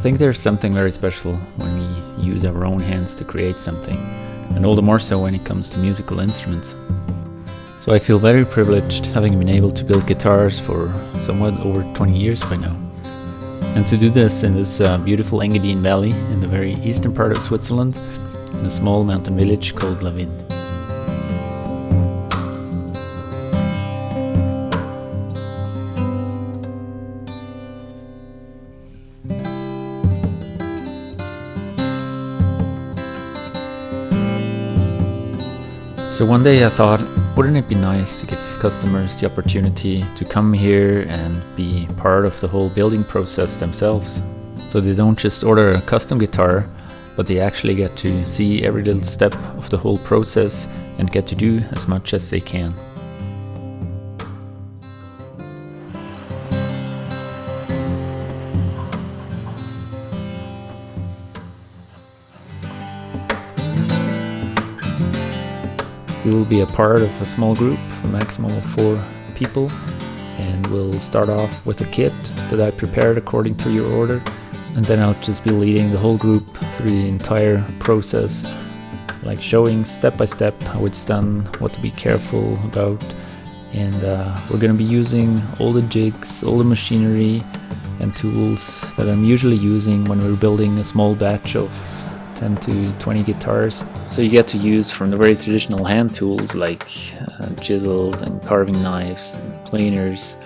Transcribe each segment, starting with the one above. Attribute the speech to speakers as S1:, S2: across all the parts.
S1: think there's something very special when we use our own hands to create something, and all the more so when it comes to musical instruments. So I feel very privileged having been able to build guitars for somewhat over 20 years by now. And to do this in this beautiful Engadine Valley in the very eastern part of Switzerland, in a small mountain village called Lavin. So one day I thought, wouldn't it be nice to give customers the opportunity to come here and be part of the whole building process themselves? So they don't just order a custom guitar, but they actually get to see every little step of the whole process and get to do as much as they can. We will be a part of a small group, a maximum of 4 people, and we'll start off with a kit that I prepared according to your order, and then I'll just be leading the whole group through the entire process, like showing step by step how it's done, what to be careful about, and we're going to be using all the jigs, all the machinery and tools that I'm usually using when we're building a small batch of 10 to 20 guitars. So you get to use from the very traditional hand tools like chisels and carving knives and planers,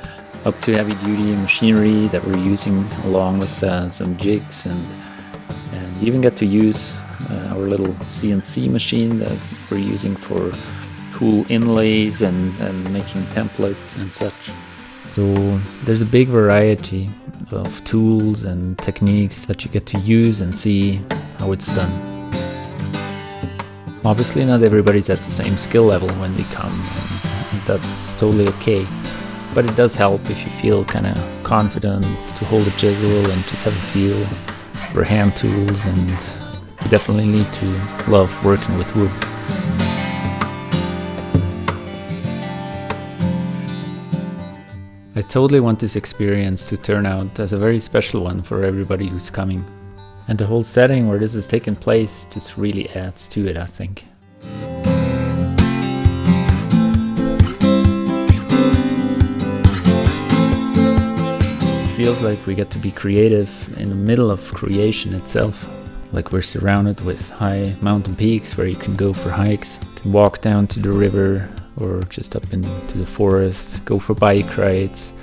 S1: up to heavy duty machinery that we're using along with some jigs, and you even get to use our little CNC machine that we're using for cool inlays and making templates and such. So there's a big variety of tools and techniques that you get to use and see how it's done. Obviously not everybody's at the same skill level when they come, and that's totally okay. But it does help if you feel kind of confident to hold a chisel and just have a feel for hand tools, and you definitely need to love working with wood. I totally want this experience to turn out as a very special one for everybody who's coming. And the whole setting where this is taking place just really adds to it, I think. It feels like we get to be creative in the middle of creation itself. Like we're surrounded with high mountain peaks where you can go for hikes, you can walk down to the river, or just up into the forest, go for bike rides.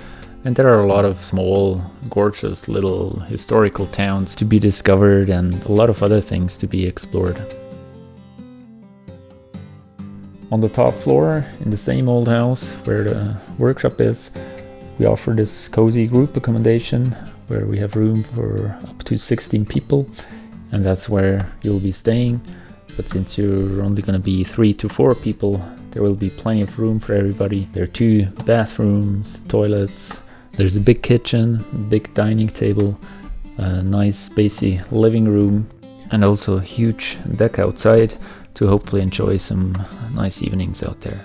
S1: And there are a lot of small, gorgeous little historical towns to be discovered and a lot of other things to be explored. On the top floor, in the same old house where the workshop is, we offer this cozy group accommodation where we have room for up to 16 people, and that's where you'll be staying. But since you're only going to be 3 to 4 people, there will be plenty of room for everybody. There are 2 bathrooms, toilets, there's a big kitchen, a big dining table, a nice spacey living room, and also a huge deck outside to hopefully enjoy some nice evenings out there.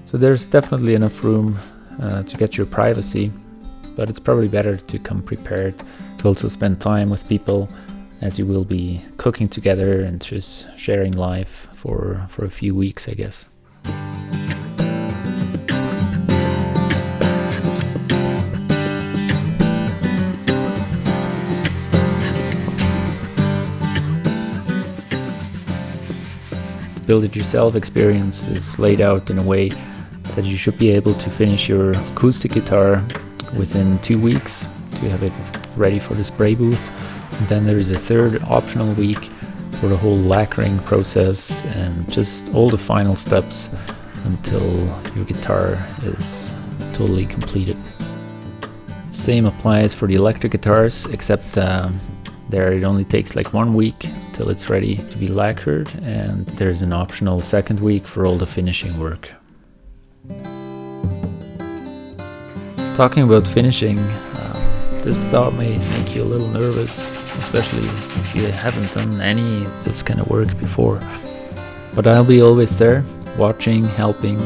S1: So there's definitely enough room to get your privacy, but it's probably better to come prepared to also spend time with people, as you will be cooking together and just sharing life for a few weeks, I guess. The build it yourself experience is laid out in a way that you should be able to finish your acoustic guitar within 2 weeks to have it ready for the spray booth. And then there is a third optional week for the whole lacquering process and just all the final steps until your guitar is totally completed. Same applies for the electric guitars, except there it only takes like 1 week till it's ready to be lacquered, and there's an optional second week for all the finishing work. Talking about finishing, this thought may make you a little nervous, especially if you haven't done any of this kind of work before. But I'll be always there, watching, helping,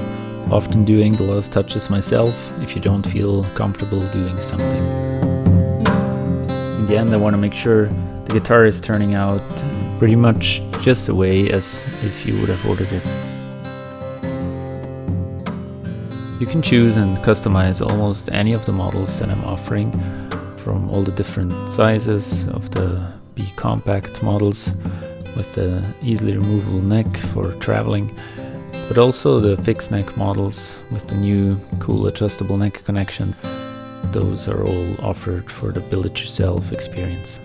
S1: often doing the last touches myself if you don't feel comfortable doing something. in the end I want to make sure the guitar is turning out pretty much just the way as if you would have ordered it. You can choose and customize almost any of the models that I'm offering, from all the different sizes of the B compact models with the easily removable neck for traveling, but also the fixed neck models with the new cool adjustable neck connection. Those are all offered for the build it yourself experience.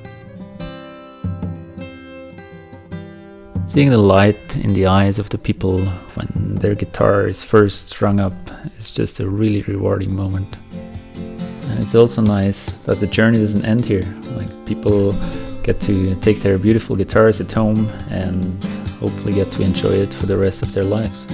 S1: Seeing the light in the eyes of the people when their guitar is first strung up is just a really rewarding moment. And it's also nice that the journey doesn't end here. Like, people get to take their beautiful guitars at home and hopefully get to enjoy it for the rest of their lives.